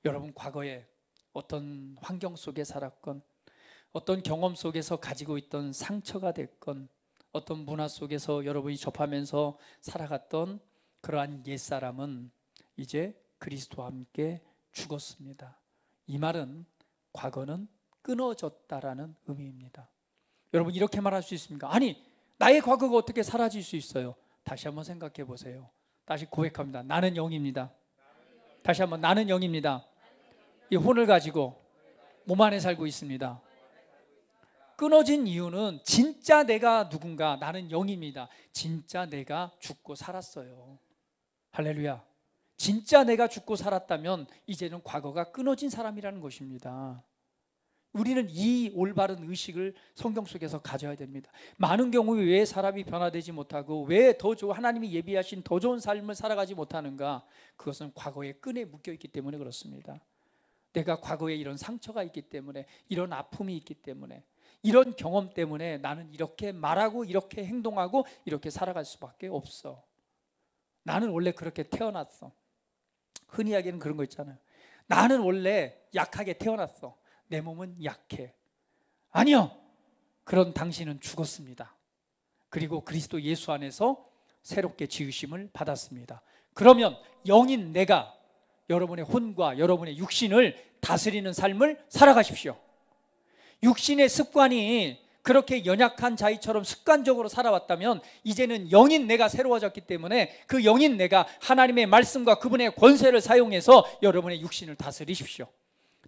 여러분, 과거에 어떤 환경 속에 살았건, 어떤 경험 속에서 가지고 있던 상처가 됐건, 어떤 문화 속에서 여러분이 접하면서 살아갔던 그러한 옛사람은 이제 그리스도와 함께 죽었습니다. 이 말은 과거는 끊어졌다라는 의미입니다. 여러분 이렇게 말할 수 있습니까? 아니, 나의 과거가 어떻게 사라질 수 있어요? 다시 한번 생각해 보세요. 다시 고백합니다. 나는 영입니다. 다시 한번, 나는 영입니다. 이 혼을 가지고 몸 안에 살고 있습니다. 끊어진 이유는 진짜 내가 누군가, 나는 영입니다. 진짜 내가 죽고 살았어요. 할렐루야. 진짜 내가 죽고 살았다면 이제는 과거가 끊어진 사람이라는 것입니다. 우리는 이 올바른 의식을 성경 속에서 가져야 됩니다. 많은 경우에 왜 사람이 변화되지 못하고 왜 더 좋은, 하나님이 예비하신 더 좋은 삶을 살아가지 못하는가? 그것은 과거의 끈에 묶여있기 때문에 그렇습니다. 내가 과거에 이런 상처가 있기 때문에, 이런 아픔이 있기 때문에, 이런 경험 때문에 나는 이렇게 말하고 이렇게 행동하고 이렇게 살아갈 수밖에 없어. 나는 원래 그렇게 태어났어. 흔히 이야기하는 그런 거 있잖아요. 나는 원래 약하게 태어났어. 내 몸은 약해. 아니요, 그런 당신은 죽었습니다. 그리고 그리스도 예수 안에서 새롭게 지으심을 받았습니다. 그러면 영인 내가 여러분의 혼과 여러분의 육신을 다스리는 삶을 살아가십시오. 육신의 습관이 그렇게 연약한 자이처럼 습관적으로 살아왔다면 이제는 영인 내가 새로워졌기 때문에 그 영인 내가 하나님의 말씀과 그분의 권세를 사용해서 여러분의 육신을 다스리십시오.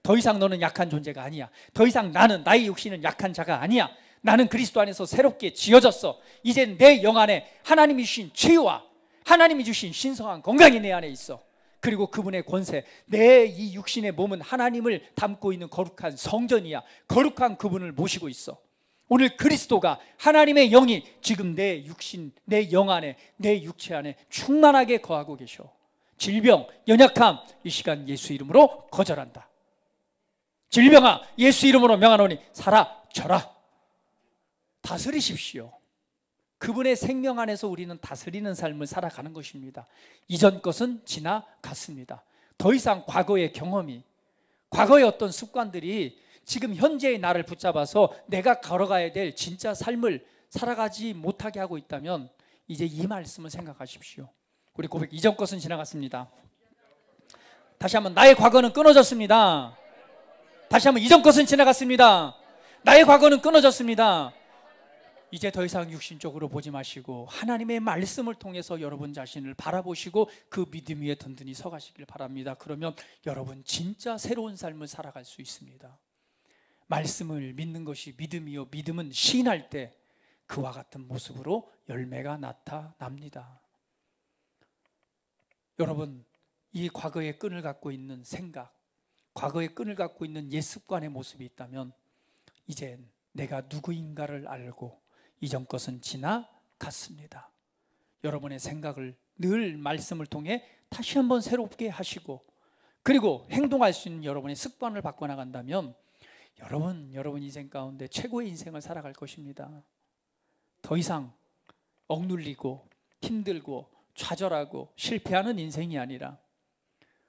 더 이상 너는 약한 존재가 아니야. 더 이상 나의 육신은 약한 자가 아니야. 나는 그리스도 안에서 새롭게 지어졌어. 이제 내 영 안에 하나님이 주신 치유와 하나님이 주신 신성한 건강이 내 안에 있어. 그리고 그분의 권세, 내 이 육신의 몸은 하나님을 담고 있는 거룩한 성전이야. 거룩한 그분을 모시고 있어. 오늘 그리스도가, 하나님의 영이 지금 내 육신, 내 영 안에, 내 육체 안에 충만하게 거하고 계셔. 질병, 연약함, 이 시간 예수 이름으로 거절한다. 질병아, 예수 이름으로 명하노니 사라져라. 다스리십시오. 그분의 생명 안에서 우리는 다스리는 삶을 살아가는 것입니다. 이전 것은 지나갔습니다. 더 이상 과거의 경험이, 과거의 어떤 습관들이 지금 현재의 나를 붙잡아서 내가 걸어가야 될 진짜 삶을 살아가지 못하게 하고 있다면 이제 이 말씀을 생각하십시오. 우리 고백, 이전 것은 지나갔습니다. 다시 한번, 나의 과거는 끊어졌습니다. 다시 한번, 이전 것은 지나갔습니다. 나의 과거는 끊어졌습니다. 이제 더 이상 육신적으로 보지 마시고 하나님의 말씀을 통해서 여러분 자신을 바라보시고 그 믿음 위에 든든히 서가시길 바랍니다. 그러면 여러분 진짜 새로운 삶을 살아갈 수 있습니다. 말씀을 믿는 것이 믿음이요, 믿음은 시인할 때 그와 같은 모습으로 열매가 나타납니다. 여러분, 이 과거의 끈을 갖고 있는 생각, 과거의 끈을 갖고 있는 옛 습관의 모습이 있다면 이젠 내가 누구인가를 알고 이전 것은 지나갔습니다. 여러분의 생각을 늘 말씀을 통해 다시 한번 새롭게 하시고, 그리고 행동할 수 있는 여러분의 습관을 바꿔나간다면 여러분 인생 가운데 최고의 인생을 살아갈 것입니다. 더 이상 억눌리고 힘들고 좌절하고 실패하는 인생이 아니라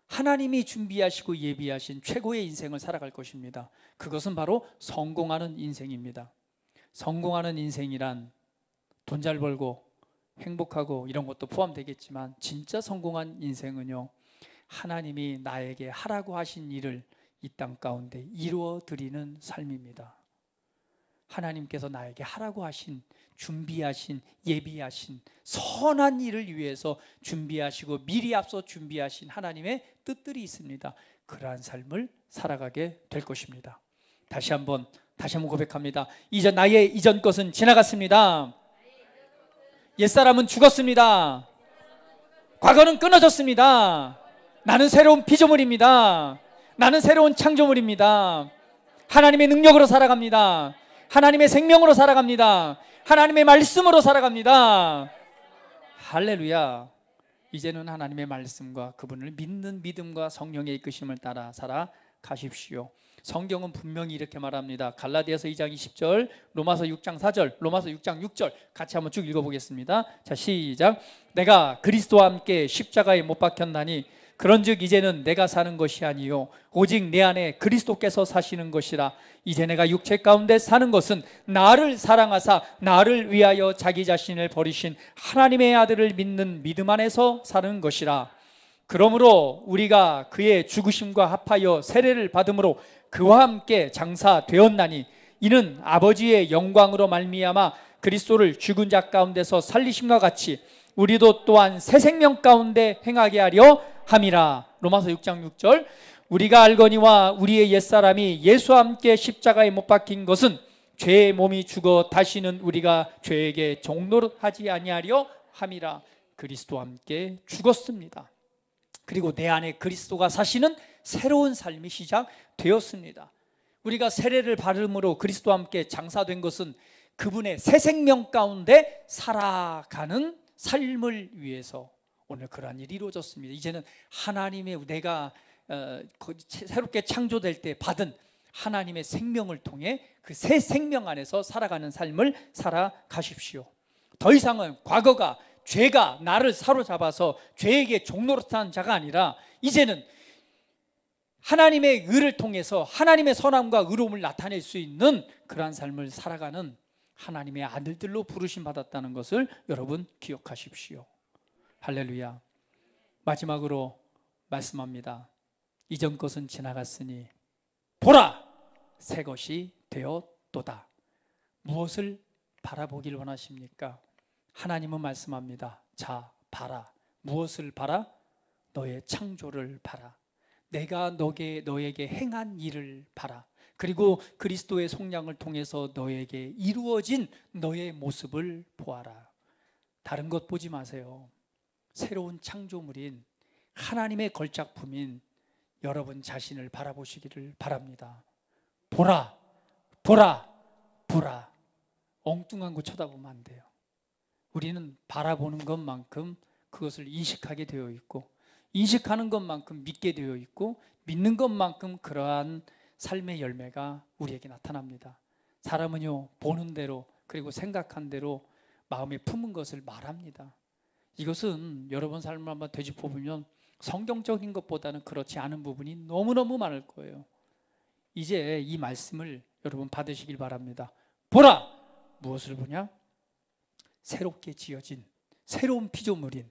하나님이 준비하시고 예비하신 최고의 인생을 살아갈 것입니다. 그것은 바로 성공하는 인생입니다. 성공하는 인생이란 돈 잘 벌고 행복하고 이런 것도 포함되겠지만, 진짜 성공한 인생은요, 하나님이 나에게 하라고 하신 일을 이 땅 가운데 이루어 드리는 삶입니다. 하나님께서 나에게 하라고 하신, 준비하신, 예비하신 선한 일을 위해서 준비하시고 미리 앞서 준비하신 하나님의 뜻들이 있습니다. 그러한 삶을 살아가게 될 것입니다. 다시 한번 고백합니다. 나의 이전 것은 지나갔습니다. 옛사람은 죽었습니다. 과거는 끊어졌습니다. 나는 새로운 피조물입니다. 나는 새로운 창조물입니다. 하나님의 능력으로 살아갑니다. 하나님의 생명으로 살아갑니다. 하나님의 말씀으로 살아갑니다. 할렐루야. 이제는 하나님의 말씀과 그분을 믿는 믿음과 성령의 이끄심을 따라 살아가십시오. 성경은 분명히 이렇게 말합니다. 갈라디아서 2장 20절, 로마서 6장 4절, 로마서 6장 6절 같이 한번 쭉 읽어보겠습니다. 자, 시작. 내가 그리스도와 함께 십자가에 못 박혔나니 그런즉 이제는 내가 사는 것이 아니요 오직 내 안에 그리스도께서 사시는 것이라. 이제 내가 육체 가운데 사는 것은 나를 사랑하사 나를 위하여 자기 자신을 버리신 하나님의 아들을 믿는 믿음 안에서 사는 것이라. 그러므로 우리가 그의 죽으심과 합하여 세례를 받음으로 그와 함께 장사되었나니 이는 아버지의 영광으로 말미암아 그리스도를 죽은 자 가운데서 살리심과 같이 우리도 또한 새 생명 가운데 행하게 하려 함이라. 로마서 6장 6절. 우리가 알거니와 우리의 옛사람이 예수와 함께 십자가에 못 박힌 것은 죄의 몸이 죽어 다시는 우리가 죄에게 종노릇하지 아니하려 함이라. 그리스도와 함께 죽었습니다. 그리고 내 안에 그리스도가 사시는 새로운 삶이 시작되었습니다. 우리가 세례를 받음으로 그리스도와 함께 장사된 것은 그분의 새 생명 가운데 살아가는 삶을 위해서 오늘 그러한 일이 이루어졌습니다. 이제는 하나님의 내가 새롭게 창조될 때 받은 하나님의 생명을 통해 그 새 생명 안에서 살아가는 삶을 살아가십시오. 더 이상은 과거가 죄가 나를 사로잡아서 죄에게 종노릇한 자가 아니라 이제는 하나님의 의를 통해서 하나님의 선함과 의로움을 나타낼 수 있는 그러한 삶을 살아가는 하나님의 아들들로 부르심 받았다는 것을 여러분 기억하십시오. 할렐루야. 마지막으로 말씀합니다. 이전 것은 지나갔으니 보라 새 것이 되었도다. 무엇을 바라보길 원하십니까? 하나님은 말씀합니다. 자, 봐라. 무엇을 봐라? 너의 창조를 봐라. 내가 너에게 행한 일을 봐라. 그리고 그리스도의 속량을 통해서 너에게 이루어진 너의 모습을 보아라. 다른 것 보지 마세요. 새로운 창조물인 하나님의 걸작품인 여러분 자신을 바라보시기를 바랍니다. 보라, 보라, 보라. 엉뚱한 거 쳐다보면 안 돼요. 우리는 바라보는 것만큼 그것을 인식하게 되어 있고, 인식하는 것만큼 믿게 되어 있고, 믿는 것만큼 그러한 삶의 열매가 우리에게 나타납니다. 사람은요, 보는 대로 그리고 생각한 대로 마음에 품은 것을 말합니다. 이것은 여러분 삶을 한번 되짚어보면 성경적인 것보다는 그렇지 않은 부분이 너무너무 많을 거예요. 이제 이 말씀을 여러분 받으시길 바랍니다. 보라! 무엇을 보냐? 새롭게 지어진 새로운 피조물인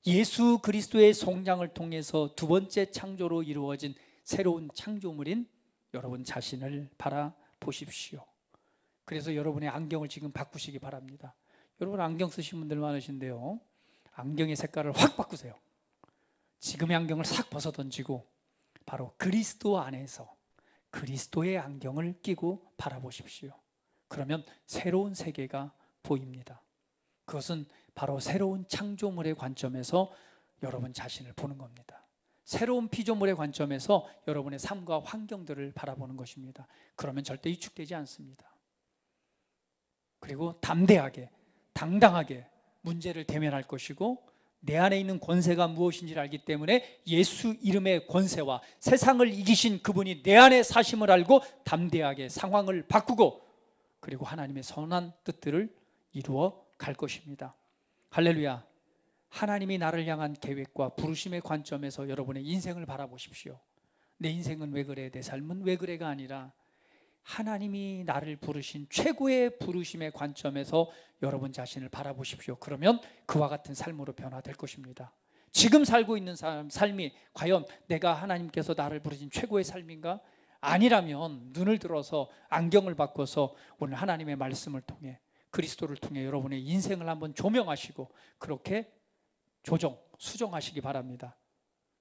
예수 그리스도의 속량을 통해서 두 번째 창조로 이루어진 새로운 창조물인 여러분 자신을 바라보십시오. 그래서 여러분의 안경을 지금 바꾸시기 바랍니다. 여러분 안경 쓰신 분들 많으신데요, 안경의 색깔을 확 바꾸세요. 지금의 안경을 싹 벗어던지고 바로 그리스도 안에서 그리스도의 안경을 끼고 바라보십시오. 그러면 새로운 세계가 보입니다. 그것은 바로 새로운 창조물의 관점에서 여러분 자신을 보는 겁니다. 새로운 피조물의 관점에서 여러분의 삶과 환경들을 바라보는 것입니다. 그러면 절대 위축되지 않습니다. 그리고 담대하게, 당당하게 문제를 대면할 것이고, 내 안에 있는 권세가 무엇인지를 알기 때문에 예수 이름의 권세와 세상을 이기신 그분이 내 안에 사심을 알고 담대하게 상황을 바꾸고, 그리고 하나님의 선한 뜻들을 이루어 갈 것입니다. 할렐루야. 하나님이 나를 향한 계획과 부르심의 관점에서 여러분의 인생을 바라보십시오. 내 인생은 왜 그래, 내 삶은 왜 그래가 아니라 하나님이 나를 부르신 최고의 부르심의 관점에서 여러분 자신을 바라보십시오. 그러면 그와 같은 삶으로 변화될 것입니다. 지금 살고 있는 삶이 과연 내가 하나님께서 나를 부르신 최고의 삶인가? 아니라면 눈을 들어서 안경을 바꿔서 오늘 하나님의 말씀을 통해 그리스도를 통해 여러분의 인생을 한번 조명하시고 그렇게 수정하시기 바랍니다.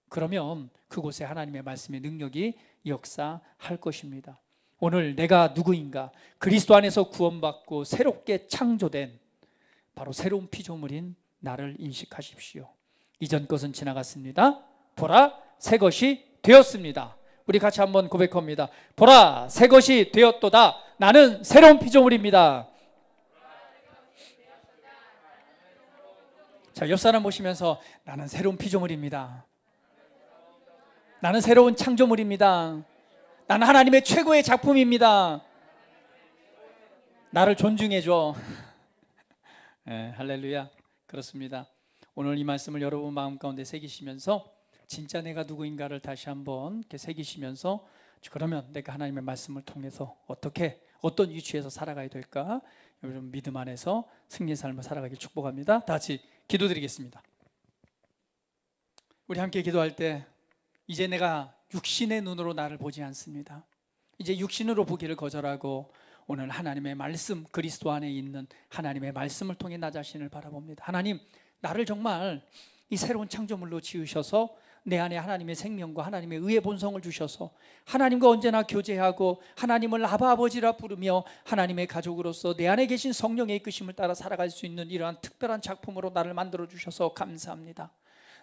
그러면 그곳에 하나님의 말씀의 능력이 역사할 것입니다. 오늘 내가 누구인가? 그리스도 안에서 구원받고 새롭게 창조된 바로 새로운 피조물인 나를 인식하십시오. 이전 것은 지나갔습니다. 보라, 새 것이 되었습니다. 우리 같이 한번 고백합니다. 보라, 새 것이 되었도다. 나는 새로운 피조물입니다. 자, 옆 사람 보시면서 나는 새로운 피조물입니다. 나는 새로운 창조물입니다. 나는 하나님의 최고의 작품입니다. 나를 존중해줘. 네, 할렐루야. 그렇습니다. 오늘 이 말씀을 여러분 마음 가운데 새기시면서 진짜 내가 누구인가를 다시 한번 이렇게 새기시면서, 그러면 내가 하나님의 말씀을 통해서 어떤 위치에서 살아가야 될까? 여러분 믿음 안에서 승리의 삶을 살아가길 축복합니다. 다 같이 기도드리겠습니다. 우리 함께 기도할 때 이제 내가 육신의 눈으로 나를 보지 않습니다. 이제 육신으로 보기를 거절하고 오늘 하나님의 말씀, 그리스도 안에 있는 하나님의 말씀을 통해 나 자신을 바라봅니다. 하나님, 나를 정말 이 새로운 창조물로 지으셔서 내 안에 하나님의 생명과 하나님의 의의 본성을 주셔서 하나님과 언제나 교제하고 하나님을 아바 아버지라 부르며 하나님의 가족으로서 내 안에 계신 성령의 이끄심을 따라 살아갈 수 있는 이러한 특별한 작품으로 나를 만들어 주셔서 감사합니다.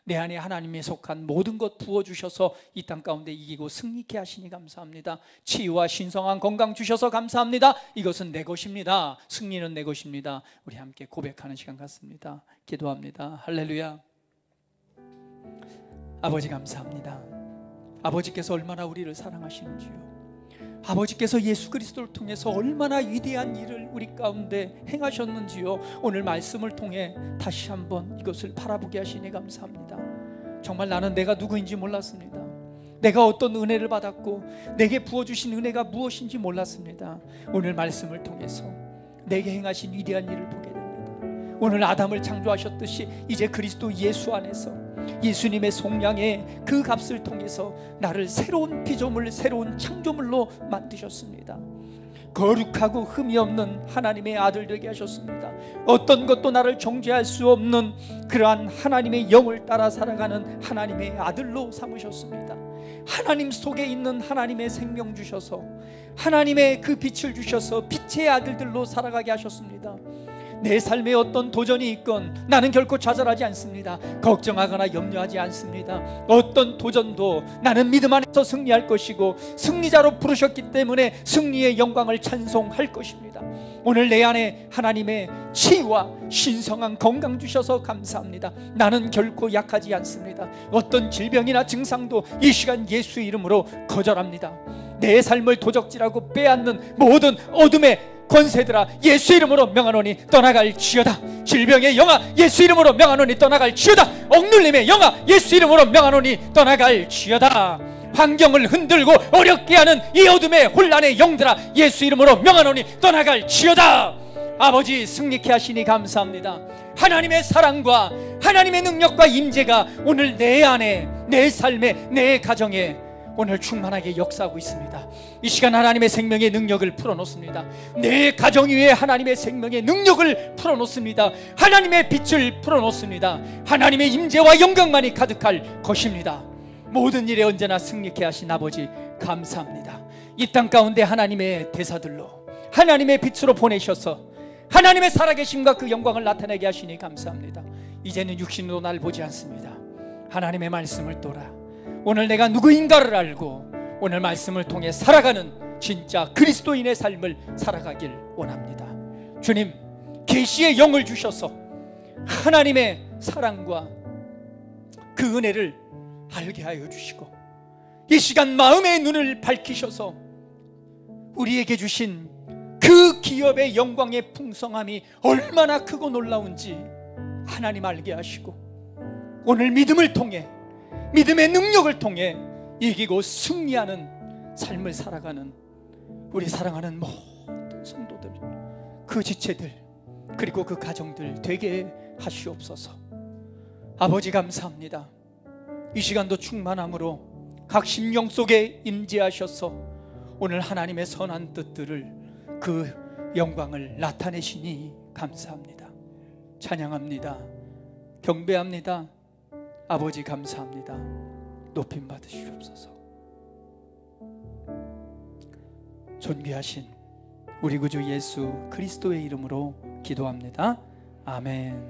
내 안에 하나님에 속한 모든 것 부어주셔서 이 땅 가운데 이기고 승리케 하시니 감사합니다. 치유와 신성한 건강 주셔서 감사합니다. 이것은 내 것입니다. 승리는 내 것입니다. 우리 함께 고백하는 시간 같습니다. 기도합니다. 할렐루야. 아버지 감사합니다. 아버지께서 얼마나 우리를 사랑하시는지요. 아버지께서 예수 그리스도를 통해서 얼마나 위대한 일을 우리 가운데 행하셨는지요. 오늘 말씀을 통해 다시 한번 이것을 바라보게 하시니 감사합니다. 정말 나는 내가 누구인지 몰랐습니다. 내가 어떤 은혜를 받았고 내게 부어주신 은혜가 무엇인지 몰랐습니다. 오늘 말씀을 통해서 내게 행하신 위대한 일을 보게 됩니다. 오늘 아담을 창조하셨듯이 이제 그리스도 예수 안에서 예수님의 속량의 그 값을 통해서 나를 새로운 피조물, 새로운 창조물로 만드셨습니다. 거룩하고 흠이 없는 하나님의 아들 되게 하셨습니다. 어떤 것도 나를 정죄할 수 없는 그러한 하나님의 영을 따라 살아가는 하나님의 아들로 삼으셨습니다. 하나님 속에 있는 하나님의 생명 주셔서 하나님의 그 빛을 주셔서 빛의 아들들로 살아가게 하셨습니다. 내 삶에 어떤 도전이 있건 나는 결코 좌절하지 않습니다. 걱정하거나 염려하지 않습니다. 어떤 도전도 나는 믿음 안에서 승리할 것이고 승리자로 부르셨기 때문에 승리의 영광을 찬송할 것입니다. 오늘 내 안에 하나님의 치유와 신성한 건강 주셔서 감사합니다. 나는 결코 약하지 않습니다. 어떤 질병이나 증상도 이 시간 예수의 이름으로 거절합니다. 내 삶을 도적질하고 빼앗는 모든 어둠의 권세들아 예수 이름으로 명하노니 떠나갈지어다. 질병의 영아 예수 이름으로 명하노니 떠나갈지어다. 억눌림의 영아 예수 이름으로 명하노니 떠나갈지어다. 환경을 흔들고 어렵게 하는 이 어둠의 혼란의 영들아 예수 이름으로 명하노니 떠나갈지어다. 아버지 승리케 하시니 감사합니다. 하나님의 사랑과 하나님의 능력과 임재가 오늘 내 안에, 내 삶에, 내 가정에 오늘 충만하게 역사하고 있습니다. 이 시간 하나님의 생명의 능력을 풀어놓습니다. 내 가정 위에 하나님의 생명의 능력을 풀어놓습니다. 하나님의 빛을 풀어놓습니다. 하나님의 임재와 영광만이 가득할 것입니다. 모든 일에 언제나 승리케 하신 아버지 감사합니다. 이 땅 가운데 하나님의 대사들로 하나님의 빛으로 보내셔서 하나님의 살아계심과 그 영광을 나타내게 하시니 감사합니다. 이제는 육신으로 날 보지 않습니다. 하나님의 말씀을 따라 오늘 내가 누구인가를 알고 오늘 말씀을 통해 살아가는 진짜 그리스도인의 삶을 살아가길 원합니다. 주님, 계시의 영을 주셔서 하나님의 사랑과 그 은혜를 알게 하여 주시고 이 시간 마음의 눈을 밝히셔서 우리에게 주신 그 기업의 영광의 풍성함이 얼마나 크고 놀라운지 하나님 알게 하시고 오늘 믿음을 통해 믿음의 능력을 통해 이기고 승리하는 삶을 살아가는 우리 사랑하는 모든 성도들, 그 지체들 그리고 그 가정들 되게 하시옵소서. 아버지 감사합니다. 이 시간도 충만함으로 각 심령 속에 임재하셔서 오늘 하나님의 선한 뜻들을 그 영광을 나타내시니 감사합니다. 찬양합니다. 경배합니다. 아버지 감사합니다. 높임 받으시옵소서. 존귀하신 우리 구주 예수 그리스도의 이름으로 기도합니다. 아멘.